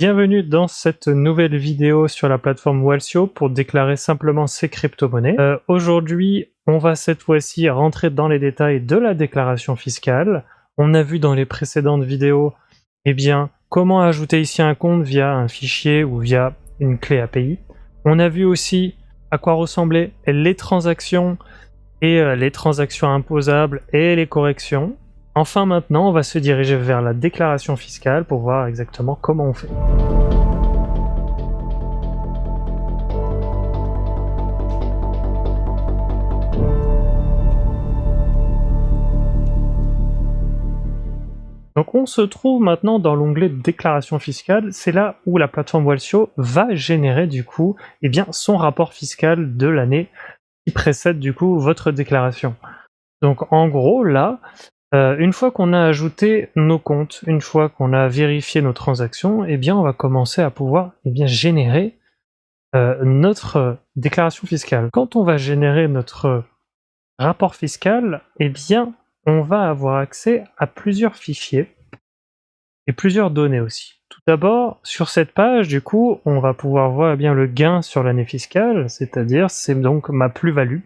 Bienvenue dans cette nouvelle vidéo sur la plateforme Walsio pour déclarer simplement ses crypto-monnaies. Aujourd'hui, on va cette fois-ci rentrer dans les détails de la déclaration fiscale. On a vu dans les précédentes vidéos, comment ajouter ici un compte via un fichier ou via une clé API. On a vu aussi à quoi ressemblaient les transactions et les transactions imposables et les corrections. Enfin maintenant, on va se diriger vers la déclaration fiscale pour voir exactement comment on fait. Donc on se trouve maintenant dans l'onglet déclaration fiscale, c'est là où la plateforme Walsio va générer du coup son rapport fiscal de l'année qui précède du coup votre déclaration. Donc en gros là, une fois qu'on a ajouté nos comptes, une fois qu'on a vérifié nos transactions, on va commencer à pouvoir générer notre déclaration fiscale. Quand on va générer notre rapport fiscal, on va avoir accès à plusieurs fichiers et plusieurs données aussi. Tout d'abord, sur cette page, du coup, on va pouvoir voir le gain sur l'année fiscale, c'est-à-dire c'est donc ma plus-value,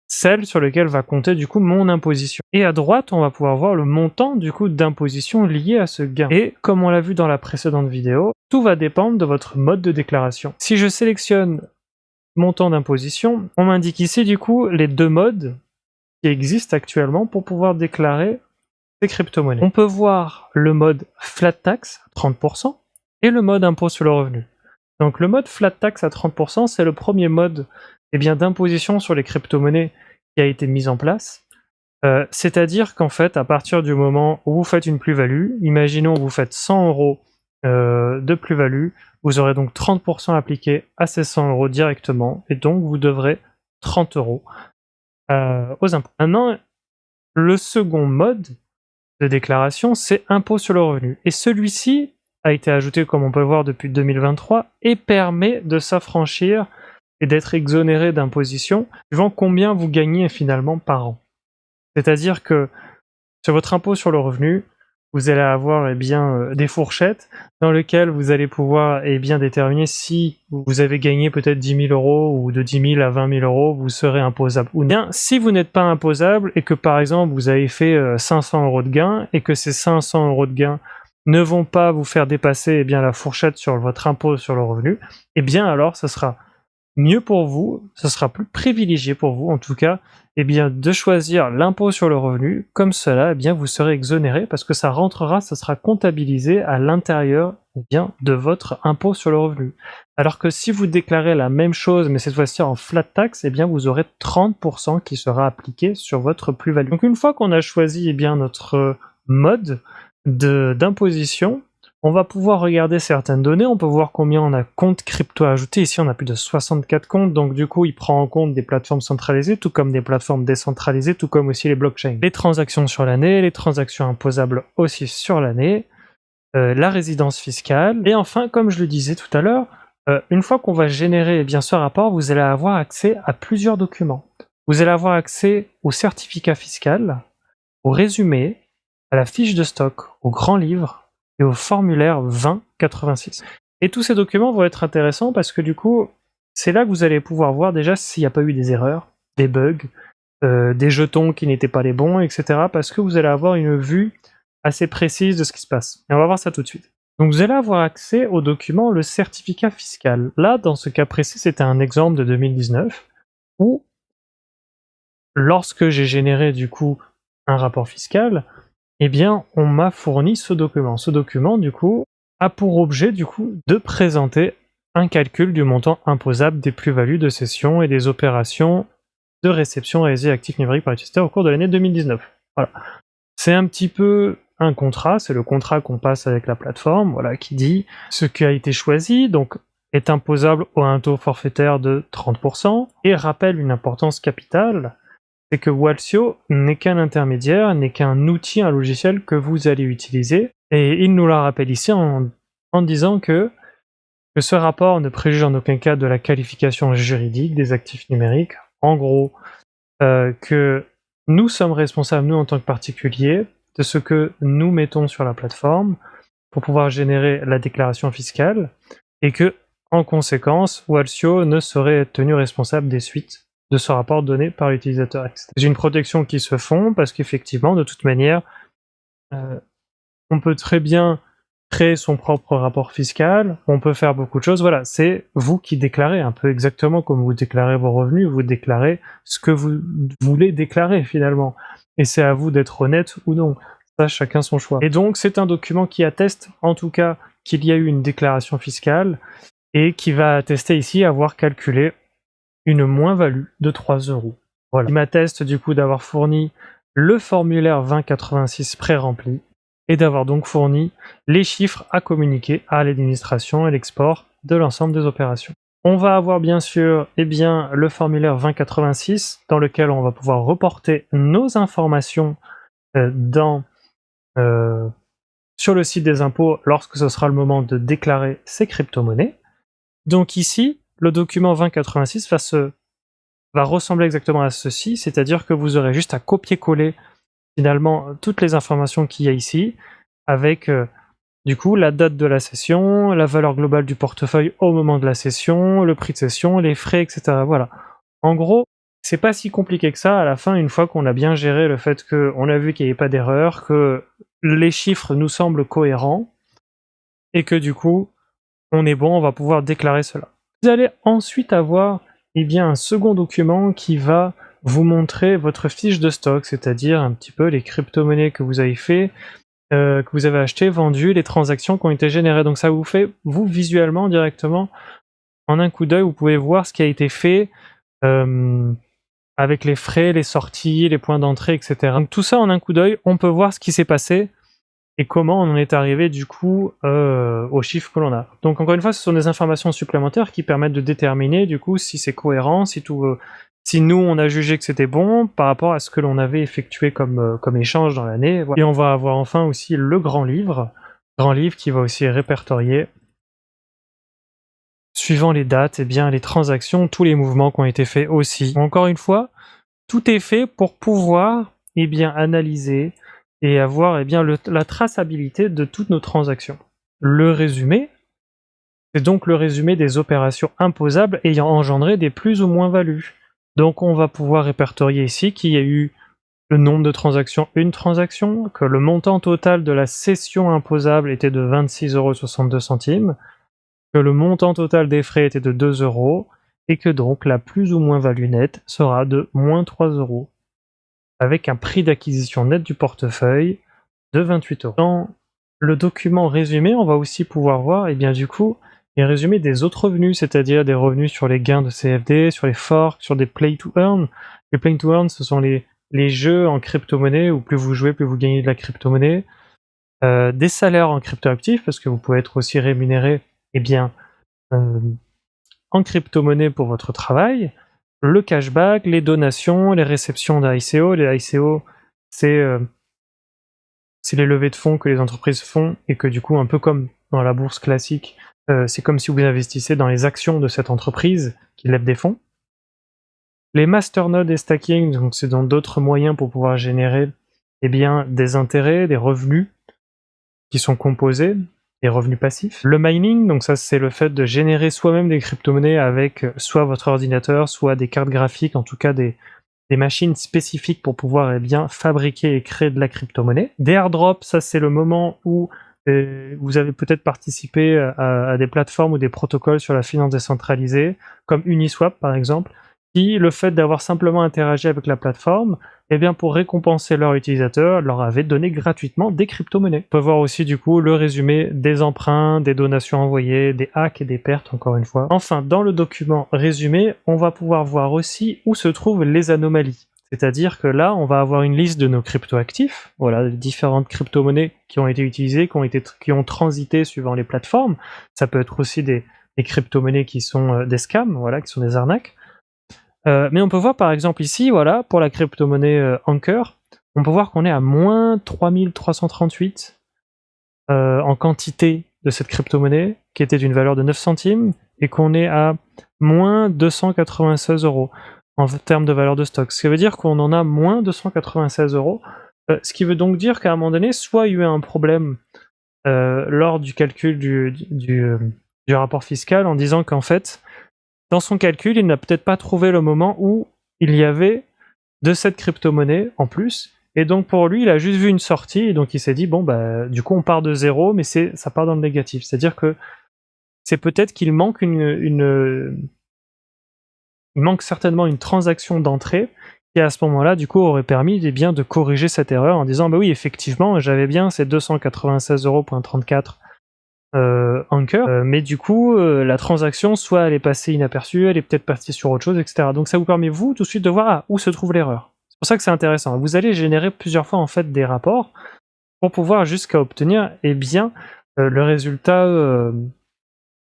celle sur laquelle va compter du coup mon imposition. Et à droite, on va pouvoir voir le montant du coup d'imposition lié à ce gain. Et comme on l'a vu dans la précédente vidéo, tout va dépendre de votre mode de déclaration. Si je sélectionne montant d'imposition, on m'indique ici du coup les deux modes qui existent actuellement pour pouvoir déclarer ces crypto-monnaies. On peut voir le mode flat tax à 30% et le mode impôt sur le revenu. Donc le mode flat tax à 30%, c'est le premier mode d'imposition sur les crypto-monnaies qui a été mis en place. C'est-à-dire qu'en fait, à partir du moment où vous faites une plus-value, imaginons que vous faites 100 € de plus-value, vous aurez donc 30% appliqué à ces 100 € directement, et donc vous devrez 30 € aux impôts. Maintenant, le second mode de déclaration, c'est impôt sur le revenu. Et celui-ci a été ajouté, comme on peut le voir, depuis 2023, et permet de s'affranchir et d'être exonéré d'imposition suivant combien vous gagnez finalement par an. C'est-à-dire que sur votre impôt sur le revenu, vous allez avoir des fourchettes dans lesquelles vous allez pouvoir déterminer si vous avez gagné peut-être 10 000 € ou de 10 000 à 20 000 €, vous serez imposable. Ou bien, si vous n'êtes pas imposable et que par exemple vous avez fait 500 € de gain et que ces 500 € de gain ne vont pas vous faire dépasser la fourchette sur votre impôt sur le revenu, alors ce sera mieux pour vous, ce sera plus privilégié pour vous en tout cas, de choisir l'impôt sur le revenu. Comme cela, vous serez exonéré parce que ça sera comptabilisé à l'intérieur de votre impôt sur le revenu. Alors que si vous déclarez la même chose, mais cette fois-ci en flat tax, vous aurez 30% qui sera appliqué sur votre plus-value. Donc une fois qu'on a choisi notre mode d'imposition, on va pouvoir regarder certaines données, on peut voir combien on a comptes crypto ajoutés. Ici, on a plus de 64 comptes, donc du coup, il prend en compte des plateformes centralisées, tout comme des plateformes décentralisées, tout comme aussi les blockchains. Les transactions sur l'année, les transactions imposables aussi sur l'année, la résidence fiscale, et enfin, comme je le disais tout à l'heure, une fois qu'on va générer ce rapport, vous allez avoir accès à plusieurs documents. Vous allez avoir accès au certificat fiscal, au résumé, à la fiche de stock, au grand livre, et au formulaire 2086. Et tous ces documents vont être intéressants parce que du coup, c'est là que vous allez pouvoir voir déjà s'il n'y a pas eu des erreurs, des bugs, des jetons qui n'étaient pas les bons, etc. Parce que vous allez avoir une vue assez précise de ce qui se passe. Et on va voir ça tout de suite. Donc vous allez avoir accès au document le certificat fiscal. Là, dans ce cas précis, c'était un exemple de 2019 où, lorsque j'ai généré du coup un rapport fiscal, on m'a fourni ce document. Ce document, du coup, a pour objet, de présenter un calcul du montant imposable des plus-values de cession et des opérations de réception réalisées actifs numériques par utilisateur au cours de l'année 2019. Voilà. C'est un petit peu un contrat, c'est le contrat qu'on passe avec la plateforme, qui dit ce qui a été choisi, donc est imposable à un taux forfaitaire de 30%, et rappelle une importance capitale, c'est que Walsio n'est qu'un intermédiaire, n'est qu'un outil, un logiciel que vous allez utiliser. Et il nous la rappelle ici en disant que ce rapport ne préjuge en aucun cas de la qualification juridique des actifs numériques. En gros, que nous sommes responsables, nous en tant que particuliers, de ce que nous mettons sur la plateforme, pour pouvoir générer la déclaration fiscale, et que, en conséquence, Walsio ne serait tenu responsable des suites de ce rapport donné par l'utilisateur. C'est une protection qui se font parce qu'effectivement, de toute manière, on peut très bien créer son propre rapport fiscal, on peut faire beaucoup de choses, voilà, c'est vous qui déclarez, un peu exactement comme vous déclarez vos revenus, vous déclarez ce que vous voulez déclarer finalement, et c'est à vous d'être honnête ou non, ça chacun son choix. Et donc c'est un document qui atteste en tout cas qu'il y a eu une déclaration fiscale, et qui va attester ici avoir calculé une moins-value de 3 €. Voilà. Il m'atteste du coup d'avoir fourni le formulaire 2086 pré-rempli et d'avoir donc fourni les chiffres à communiquer à l'administration et l'export de l'ensemble des opérations. On va avoir bien sûr le formulaire 2086 dans lequel on va pouvoir reporter nos informations sur le site des impôts lorsque ce sera le moment de déclarer ces crypto-monnaies. Donc ici, le document 2086 va ressembler exactement à ceci, c'est-à-dire que vous aurez juste à copier-coller finalement toutes les informations qu'il y a ici, avec du coup la date de la cession, la valeur globale du portefeuille au moment de la cession, le prix de cession, les frais, etc. Voilà. En gros, c'est pas si compliqué que ça à la fin, une fois qu'on a bien géré le fait qu'on a vu qu'il n'y avait pas d'erreur, que les chiffres nous semblent cohérents, et que du coup, on est bon, on va pouvoir déclarer cela. Vous allez ensuite avoir un second document qui va vous montrer votre fiche de stock, c'est-à-dire un petit peu les crypto-monnaies que vous avez fait, que vous avez acheté, vendu, les transactions qui ont été générées. Donc ça vous fait, vous, visuellement, directement, en un coup d'œil, vous pouvez voir ce qui a été fait avec les frais, les sorties, les points d'entrée, etc. Donc tout ça en un coup d'œil, on peut voir ce qui s'est passé et comment on en est arrivé du coup aux chiffres que l'on a. Donc encore une fois, ce sont des informations supplémentaires qui permettent de déterminer du coup si c'est cohérent, si nous on a jugé que c'était bon par rapport à ce que l'on avait effectué comme échange dans l'année. Voilà. Et on va avoir enfin aussi le grand livre qui va aussi répertorier, suivant les dates, les transactions, tous les mouvements qui ont été faits aussi. Encore une fois, tout est fait pour pouvoir analyser et avoir la traçabilité de toutes nos transactions. Le résumé, c'est donc le résumé des opérations imposables ayant engendré des plus ou moins values. Donc on va pouvoir répertorier ici qu'il y a eu le nombre de transactions, une transaction, que le montant total de la cession imposable était de 26,62 €, que le montant total des frais était de 2 €, et que donc la plus ou moins value nette sera de moins 3 €. Avec un prix d'acquisition net du portefeuille de 28 €. Dans le document résumé, on va aussi pouvoir voir du coup les résumés des autres revenus, c'est-à-dire des revenus sur les gains de CFD, sur les forks, sur des play to earn. Les play to earn, ce sont les jeux en crypto-monnaie où plus vous jouez, plus vous gagnez de la crypto-monnaie. Des salaires en crypto-actifs, parce que vous pouvez être aussi rémunéré en crypto-monnaie pour votre travail. Le cashback, les donations, les réceptions d'ICO. Les ICO, c'est les levées de fonds que les entreprises font et que du coup, un peu comme dans la bourse classique, c'est comme si vous investissez dans les actions de cette entreprise qui lève des fonds. Les masternodes et stacking, donc c'est dans d'autres moyens pour pouvoir générer des intérêts, des revenus qui sont composés, des revenus passifs. Le mining, donc ça c'est le fait de générer soi-même des crypto-monnaies avec soit votre ordinateur, soit des cartes graphiques, en tout cas des machines spécifiques pour pouvoir fabriquer et créer de la crypto-monnaie. Des airdrops, ça c'est le moment où vous avez peut-être participé à des plateformes ou des protocoles sur la finance décentralisée, comme Uniswap par exemple, qui, le fait d'avoir simplement interagi avec la plateforme, pour récompenser leurs utilisateurs, leur avait donné gratuitement des crypto-monnaies. On peut voir aussi du coup le résumé des emprunts, des donations envoyées, des hacks et des pertes encore une fois. Enfin, dans le document résumé, on va pouvoir voir aussi où se trouvent les anomalies. C'est-à-dire que là, on va avoir une liste de nos crypto-actifs, voilà, les différentes crypto-monnaies qui ont été utilisées, qui ont transité suivant les plateformes. Ça peut être aussi des crypto-monnaies qui sont des scams, voilà, qui sont des arnaques. Mais on peut voir par exemple ici, voilà, pour la crypto-monnaie Anchor, on peut voir qu'on est à moins 3338 en quantité de cette crypto-monnaie, qui était d'une valeur de 9 centimes, et qu'on est à moins 296 € en termes de valeur de stock. Ce qui veut dire qu'on en a moins 296 €. Ce qui veut donc dire qu'à un moment donné, soit il y a eu un problème lors du calcul du rapport fiscal en disant qu'en fait, dans son calcul, il n'a peut-être pas trouvé le moment où il y avait de cette crypto-monnaie en plus. Et donc pour lui, il a juste vu une sortie, et donc il s'est dit, bon, bah, du coup, on part de zéro, mais ça part dans le négatif. C'est-à-dire que c'est peut-être qu'il manque il manque certainement une transaction d'entrée qui, à ce moment-là, du coup, aurait permis bien, de corriger cette erreur en disant, bah oui, effectivement, j'avais bien ces 296,34 € Anchor, mais du coup, la transaction, soit elle est passée inaperçue, elle est peut-être partie sur autre chose, etc. Donc ça vous permet, vous, tout de suite, de voir où se trouve l'erreur. C'est pour ça que c'est intéressant. Vous allez générer plusieurs fois, en fait, des rapports pour pouvoir jusqu'à obtenir, bien, le résultat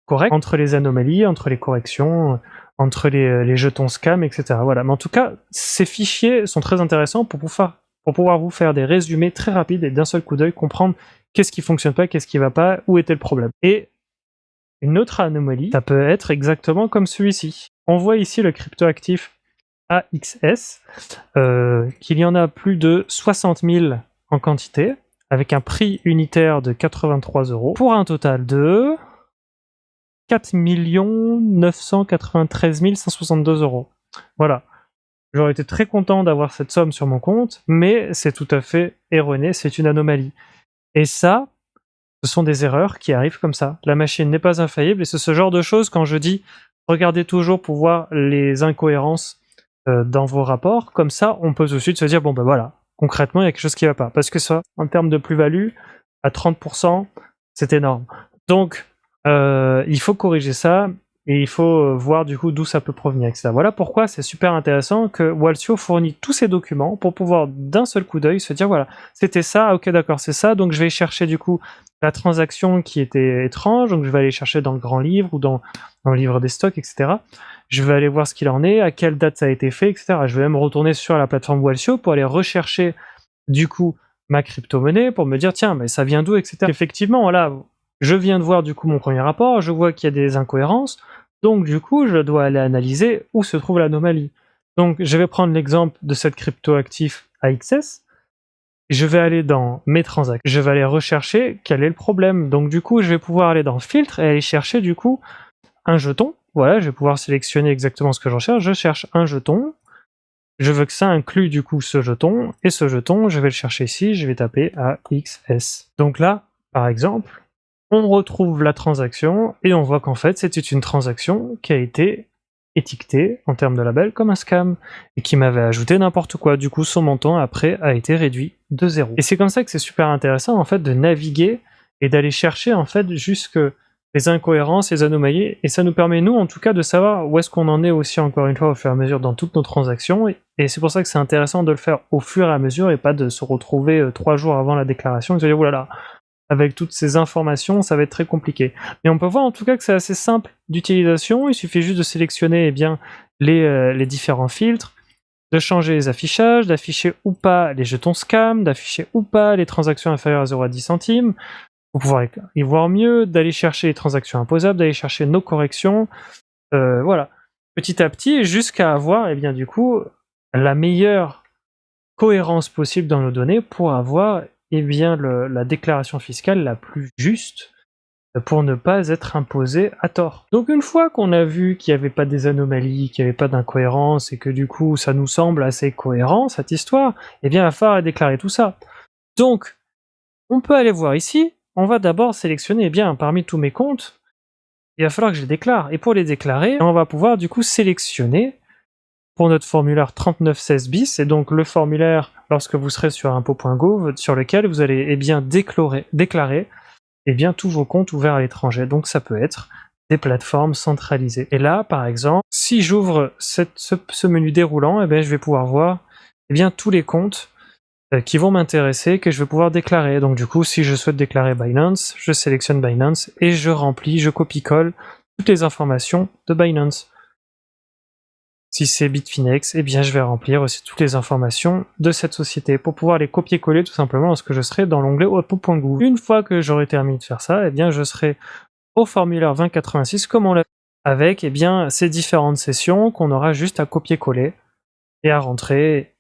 correct entre les anomalies, entre les corrections, entre les jetons scam, etc. Voilà. Mais en tout cas, ces fichiers sont très intéressants pour pouvoir vous faire des résumés très rapides et d'un seul coup d'œil comprendre qu'est-ce qui fonctionne pas, qu'est-ce qui va pas, où était le problème. Et une autre anomalie, ça peut être exactement comme celui-ci. On voit ici le cryptoactif AXS, qu'il y en a plus de 60 000 en quantité, avec un prix unitaire de 83 €, pour un total de 4 993 162 €. Voilà. J'aurais été très content d'avoir cette somme sur mon compte, mais c'est tout à fait erroné, c'est une anomalie. Et ça, ce sont des erreurs qui arrivent comme ça. La machine n'est pas infaillible, et c'est ce genre de choses quand je dis regardez toujours pour voir les incohérences dans vos rapports, comme ça on peut tout de suite se dire bon ben voilà, concrètement il y a quelque chose qui va pas. Parce que ça, en termes de plus-value, à 30%, c'est énorme. Donc il faut corriger ça, et il faut voir du coup d'où ça peut provenir, etc. Voilà pourquoi c'est super intéressant que Walsio fournit tous ces documents pour pouvoir d'un seul coup d'œil se dire voilà, c'était ça, ok d'accord c'est ça, donc je vais chercher du coup la transaction qui était étrange, donc je vais aller chercher dans le grand livre ou dans le livre des stocks, etc. Je vais aller voir ce qu'il en est, à quelle date ça a été fait, etc. Je vais même retourner sur la plateforme Walsio pour aller rechercher du coup ma crypto-monnaie pour me dire tiens mais ça vient d'où, etc. Effectivement là, je viens de voir du coup mon premier rapport, je vois qu'il y a des incohérences, donc du coup je dois aller analyser où se trouve l'anomalie. Donc je vais prendre l'exemple de cette cryptoactif AXS, je vais aller dans mes transactions, je vais aller rechercher quel est le problème. Donc du coup je vais pouvoir aller dans filtre et aller chercher du coup un jeton. Voilà, je vais pouvoir sélectionner exactement ce que je recherche. Je cherche un jeton, je veux que ça inclue du coup ce jeton, et ce jeton je vais le chercher ici, je vais taper AXS. Donc là, par exemple, on retrouve la transaction et on voit qu'en fait c'était une transaction qui a été étiquetée en termes de label comme un scam et qui m'avait ajouté n'importe quoi. Du coup son montant après a été réduit de 0. Et c'est comme ça que c'est super intéressant en fait de naviguer et d'aller chercher en fait jusque les incohérences, les anomalies, et ça nous permet nous en tout cas de savoir où est-ce qu'on en est aussi encore une fois au fur et à mesure dans toutes nos transactions, et c'est pour ça que c'est intéressant de le faire au fur et à mesure et pas de se retrouver 3 jours avant la déclaration et de se dire oulala, avec toutes ces informations, ça va être très compliqué. Mais on peut voir en tout cas que c'est assez simple d'utilisation, il suffit juste de sélectionner les différents filtres, de changer les affichages, d'afficher ou pas les jetons scam, d'afficher ou pas les transactions inférieures à 0,10 centimes, pour pouvoir y voir mieux, d'aller chercher les transactions imposables, d'aller chercher nos corrections, voilà. Petit à petit, jusqu'à avoir, bien du coup, la meilleure cohérence possible dans nos données pour avoir bien la déclaration fiscale la plus juste pour ne pas être imposé à tort. Donc une fois qu'on a vu qu'il n'y avait pas des anomalies, qu'il n'y avait pas d'incohérences et que du coup ça nous semble assez cohérent cette histoire, bien il va falloir déclarer tout ça. Donc on peut aller voir ici, on va d'abord sélectionner bien parmi tous mes comptes, il va falloir que je les déclare. Et pour les déclarer, on va pouvoir du coup sélectionner pour notre formulaire 3916 bis, et donc le formulaire lorsque vous serez sur impôt.gouv, sur lequel vous allez bien déclarer tous vos comptes ouverts à l'étranger. Donc ça peut être des plateformes centralisées. Et là, par exemple, si j'ouvre ce menu déroulant, je vais pouvoir voir tous les comptes qui vont m'intéresser, que je vais pouvoir déclarer. Donc du coup, si je souhaite déclarer Binance, je sélectionne Binance et je remplis, je copie-colle toutes les informations de Binance. Si c'est Bitfinex, je vais remplir aussi toutes les informations de cette société pour pouvoir les copier-coller tout simplement lorsque je serai dans l'onglet impôt.gouv. Une fois que j'aurai terminé de faire ça, je serai au formulaire 2086 comme on l'a fait, avec ces différentes sessions qu'on aura juste à copier-coller et à rentrer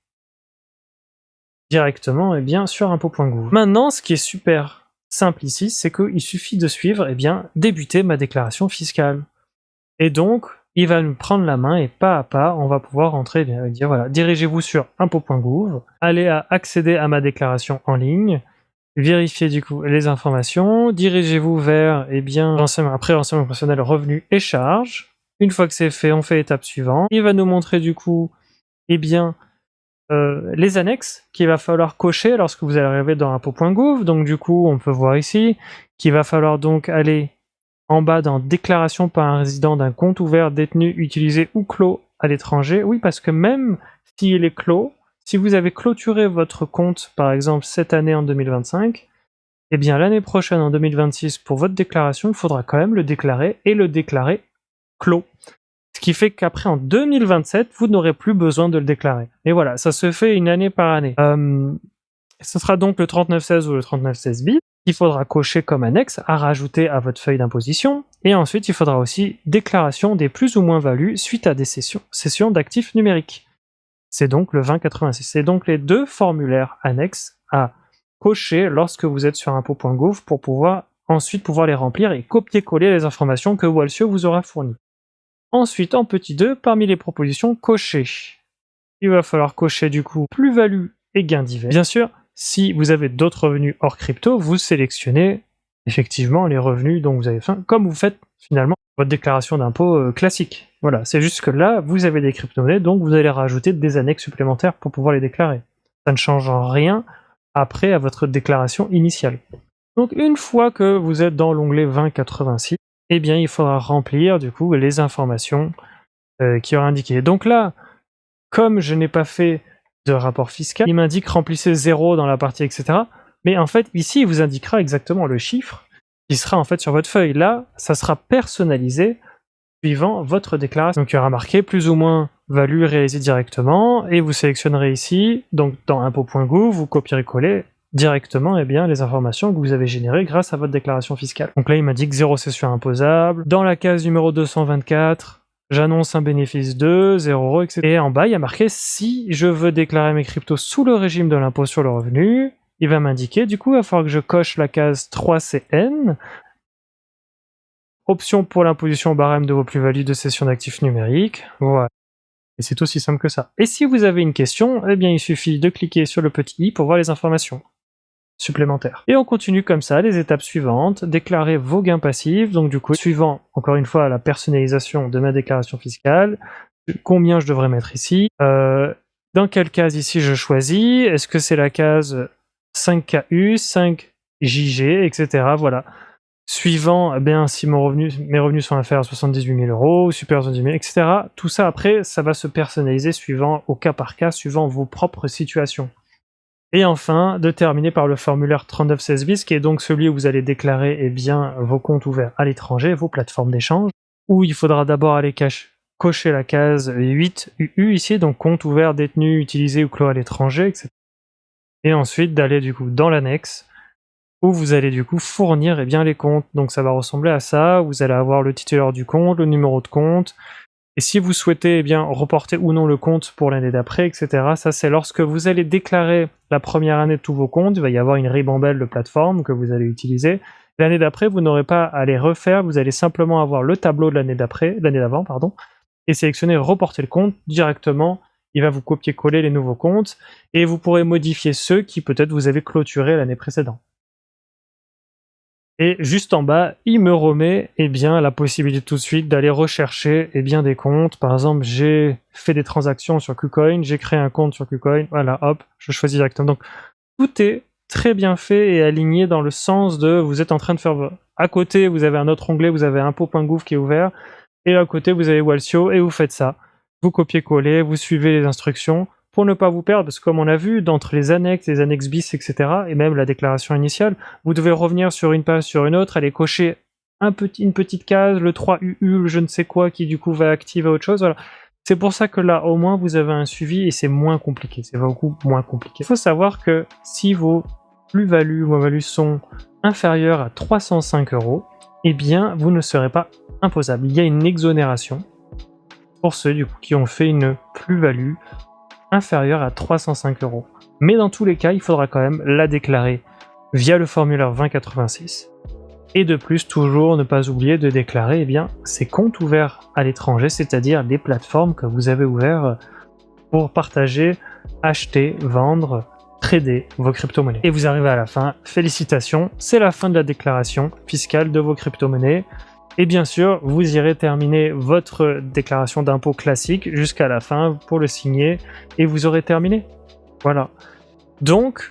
directement sur impôt.gouv. Maintenant, ce qui est super simple ici, c'est qu'il suffit de suivre, débuter ma déclaration fiscale. Et donc, il va nous prendre la main et pas à pas, on va pouvoir rentrer et dire voilà, dirigez-vous sur impôts.gouv, allez à accéder à ma déclaration en ligne, vérifiez du coup les informations, dirigez-vous vers après renseignement personnel, revenus et charges. Une fois que c'est fait, on fait l'étape suivante. Il va nous montrer du coup les annexes qu'il va falloir cocher lorsque vous allez arriver dans impôts.gouv. Donc du coup, on peut voir ici qu'il va falloir donc aller en bas dans déclaration par un résident d'un compte ouvert, détenu, utilisé ou clos à l'étranger. Oui, parce que même s'il est clos, si vous avez clôturé votre compte, par exemple cette année en 2025, l'année prochaine en 2026, pour votre déclaration, il faudra quand même le déclarer et le déclarer clos. Ce qui fait qu'après, en 2027, vous n'aurez plus besoin de le déclarer. Et voilà, ça se fait une année par année. Ce sera donc le 3916 ou le 3916 bis qu'il faudra cocher comme annexe à rajouter à votre feuille d'imposition. Et ensuite, il faudra aussi déclaration des plus ou moins values suite à des cessions d'actifs numériques. C'est donc le 2086. C'est donc les deux formulaires annexes à cocher lorsque vous êtes sur impôts.gouv pour pouvoir ensuite les remplir et copier-coller les informations que Walsio vous aura fournies. Ensuite, en petit 2, parmi les propositions, cocher. Il va falloir cocher du coup plus-value et gains divers. Bien sûr, si vous avez d'autres revenus hors crypto, vous sélectionnez effectivement les revenus dont vous avez faim, comme vous faites finalement votre déclaration d'impôt classique. Voilà, c'est juste que là, vous avez des crypto-monnaies, donc vous allez rajouter des annexes supplémentaires pour pouvoir les déclarer. Ça ne change en rien après à votre déclaration initiale. Donc une fois que vous êtes dans l'onglet 2086, il faudra remplir du coup les informations qui auraient indiqué. Donc là, comme je n'ai pas fait de rapport fiscal, il m'indique remplissez 0 dans la partie etc. Mais en fait, ici, il vous indiquera exactement le chiffre qui sera en fait sur votre feuille. Là, ça sera personnalisé suivant votre déclaration. Donc il y aura marqué plus ou moins value réalisée directement et vous sélectionnerez ici, donc dans impôts.gouv, vous copierez-coller directement les informations que vous avez générées grâce à votre déclaration fiscale. Donc là, il m'indique 0 cession imposable. Dans la case numéro 224, j'annonce un bénéfice de 0 €, etc. Et en bas, il y a marqué si je veux déclarer mes cryptos sous le régime de l'impôt sur le revenu, il va m'indiquer, du coup, il va falloir que je coche la case 3CN. Option pour l'imposition au barème de vos plus-values de cession d'actifs numériques. Voilà. Et c'est aussi simple que ça. Et si vous avez une question, il suffit de cliquer sur le petit i pour voir les informations supplémentaires. Et on continue comme ça, les étapes suivantes, déclarer vos gains passifs, donc du coup, suivant, encore une fois, la personnalisation de ma déclaration fiscale, combien je devrais mettre ici, dans quelle case ici je choisis, est-ce que c'est la case 5KU, 5JG, etc. Voilà. Suivant, si mes revenus sont inférieurs à 78 000 €, ou supérieurs à 70 000, etc. Tout ça, après, ça va se personnaliser au cas par cas, suivant vos propres situations. Et enfin, de terminer par le formulaire 3916 bis, qui est donc celui où vous allez déclarer vos comptes ouverts à l'étranger, vos plateformes d'échange, où il faudra d'abord aller cocher la case 8UU ici, donc compte ouvert, détenu, utilisé ou clos à l'étranger, etc. Et ensuite d'aller du coup dans l'annexe, où vous allez du coup fournir les comptes. Donc ça va ressembler à ça, vous allez avoir le titulaire du compte, le numéro de compte, et si vous souhaitez reporter ou non le compte pour l'année d'après, etc. Ça, c'est lorsque vous allez déclarer la première année de tous vos comptes, il va y avoir une ribambelle de plateformes que vous allez utiliser. L'année d'après, vous n'aurez pas à les refaire, vous allez simplement avoir le tableau de l'année d'avant, et sélectionner reporter le compte directement. Il va vous copier-coller les nouveaux comptes, et vous pourrez modifier ceux qui peut-être vous avez clôturé l'année précédente. Et juste en bas, il me remet la possibilité tout de suite d'aller rechercher des comptes. Par exemple, j'ai fait des transactions sur KuCoin, j'ai créé un compte sur KuCoin, voilà, hop, je choisis directement. Donc tout est très bien fait et aligné dans le sens de vous êtes en train de faire... À côté, vous avez un autre onglet, vous avez impôts.gouv qui est ouvert, et à côté, vous avez Walsio, et vous faites ça. Vous copiez-collez, vous suivez les instructions, pour ne pas vous perdre, parce que comme on a vu, d'entre les annexes bis, etc., et même la déclaration initiale, vous devez revenir sur une page, sur une autre, aller cocher une petite case, le 3UU, je ne sais quoi, qui du coup va activer autre chose, voilà. C'est pour ça que là, au moins, vous avez un suivi, et c'est moins compliqué, c'est beaucoup moins compliqué. Il faut savoir que si vos plus-values, moins-values sont inférieures à 305 €, vous ne serez pas imposable. Il y a une exonération pour ceux du coup qui ont fait une plus-value inférieure à 305 €. Mais dans tous les cas, il faudra quand même la déclarer via le formulaire 2086. Et de plus, toujours ne pas oublier de déclarer ces comptes ouverts à l'étranger, c'est-à-dire les plateformes que vous avez ouvertes pour partager, acheter, vendre, trader vos crypto-monnaies. Et vous arrivez à la fin, félicitations, c'est la fin de la déclaration fiscale de vos crypto-monnaies. Et bien sûr, vous irez terminer votre déclaration d'impôt classique jusqu'à la fin pour le signer et vous aurez terminé. Voilà. Donc,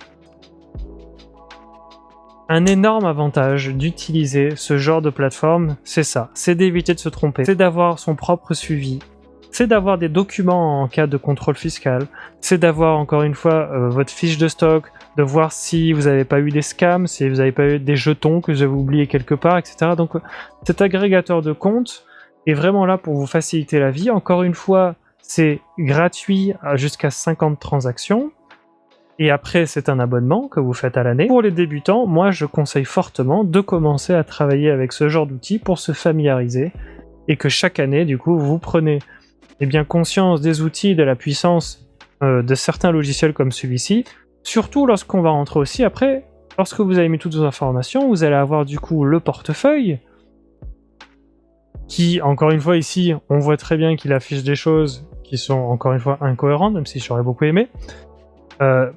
un énorme avantage d'utiliser ce genre de plateforme, c'est ça, c'est d'éviter de se tromper, c'est d'avoir son propre suivi, c'est d'avoir des documents en cas de contrôle fiscal, c'est d'avoir encore une fois votre fiche de stock, de voir si vous n'avez pas eu des scams, si vous n'avez pas eu des jetons que vous avez oubliés quelque part, etc. Donc cet agrégateur de comptes est vraiment là pour vous faciliter la vie. Encore une fois, c'est gratuit jusqu'à 50 transactions. Et après, c'est un abonnement que vous faites à l'année. Pour les débutants, moi, je conseille fortement de commencer à travailler avec ce genre d'outils pour se familiariser et que chaque année, du coup, vous prenez conscience des outils, de la puissance de certains logiciels comme celui-ci. Surtout lorsqu'on va rentrer aussi après, lorsque vous avez mis toutes vos informations, vous allez avoir du coup le portefeuille qui, encore une fois, ici, on voit très bien qu'il affiche des choses qui sont, encore une fois, incohérentes, même si j'aurais beaucoup aimé.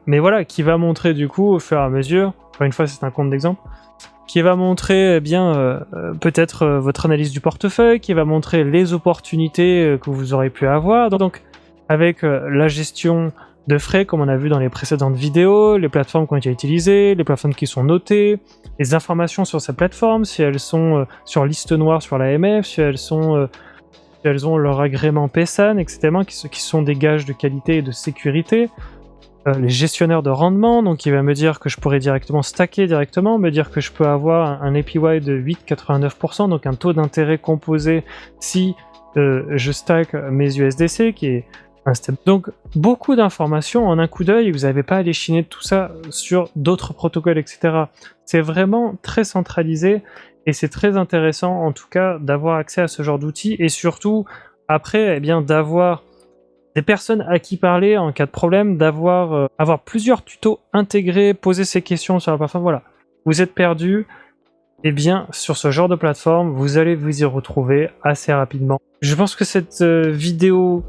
Mais voilà, qui va montrer du coup au fur et à mesure, encore une fois c'est un compte d'exemple, qui va montrer peut-être votre analyse du portefeuille, qui va montrer les opportunités que vous aurez pu avoir. Donc avec la gestion de frais comme on a vu dans les précédentes vidéos, les plateformes qui ont été utilisées, les plateformes qui sont notées, les informations sur ces plateformes, si elles sont sur liste noire sur l'AMF, si elles ont leur agrément PESAN, etc., qui sont des gages de qualité et de sécurité. Les gestionnaires de rendement, donc il va me dire que je pourrais directement stacker directement, me dire que je peux avoir un APY de 8,89%, donc un taux d'intérêt composé si je stack mes USDC, qui est un step. Donc beaucoup d'informations en un coup d'œil, vous n'avez pas à aller chiner tout ça sur d'autres protocoles, etc. C'est vraiment très centralisé et c'est très intéressant en tout cas d'avoir accès à ce genre d'outils et surtout après d'avoir des personnes à qui parler en cas de problème, avoir plusieurs tutos intégrés, poser ces questions sur la plateforme. Voilà, vous êtes perdu, sur ce genre de plateforme, vous allez vous y retrouver assez rapidement. Je pense que cette vidéo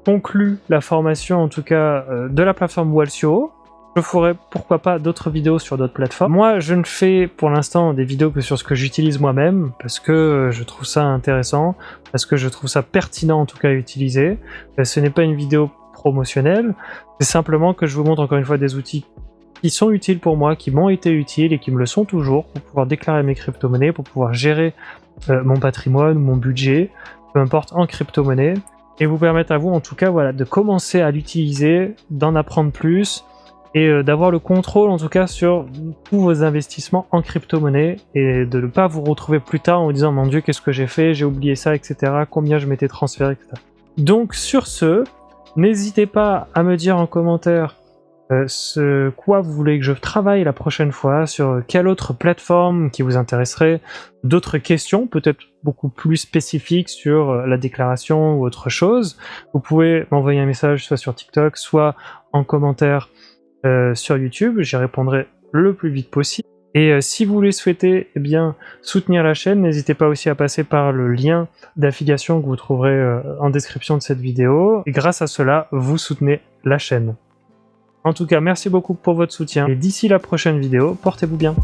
conclut la formation, en tout cas, de la plateforme Walsio. Je ferai pourquoi pas d'autres vidéos sur d'autres plateformes. Moi, je ne fais pour l'instant des vidéos que sur ce que j'utilise moi-même, parce que je trouve ça intéressant, parce que je trouve ça pertinent en tout cas à utiliser. Ce n'est pas une vidéo promotionnelle, c'est simplement que je vous montre encore une fois des outils qui sont utiles pour moi, qui m'ont été utiles et qui me le sont toujours, pour pouvoir déclarer mes crypto-monnaies, pour pouvoir gérer mon patrimoine, mon budget, peu importe, en crypto-monnaie, et vous permettre à vous en tout cas de commencer à l'utiliser, d'en apprendre plus, et d'avoir le contrôle en tout cas sur tous vos investissements en crypto-monnaie et de ne pas vous retrouver plus tard en vous disant mon Dieu qu'est-ce que j'ai fait, j'ai oublié ça, etc. Combien je m'étais transféré, etc. Donc sur ce, n'hésitez pas à me dire en commentaire quoi vous voulez que je travaille la prochaine fois, sur quelle autre plateforme qui vous intéresserait, d'autres questions peut-être beaucoup plus spécifiques sur la déclaration ou autre chose. Vous pouvez m'envoyer un message soit sur TikTok, soit en commentaire sur YouTube, j'y répondrai le plus vite possible. Et si vous le souhaitez soutenir la chaîne, n'hésitez pas aussi à passer par le lien d'affiliation que vous trouverez en description de cette vidéo. Et grâce à cela, vous soutenez la chaîne. En tout cas, merci beaucoup pour votre soutien. Et d'ici la prochaine vidéo, portez-vous bien.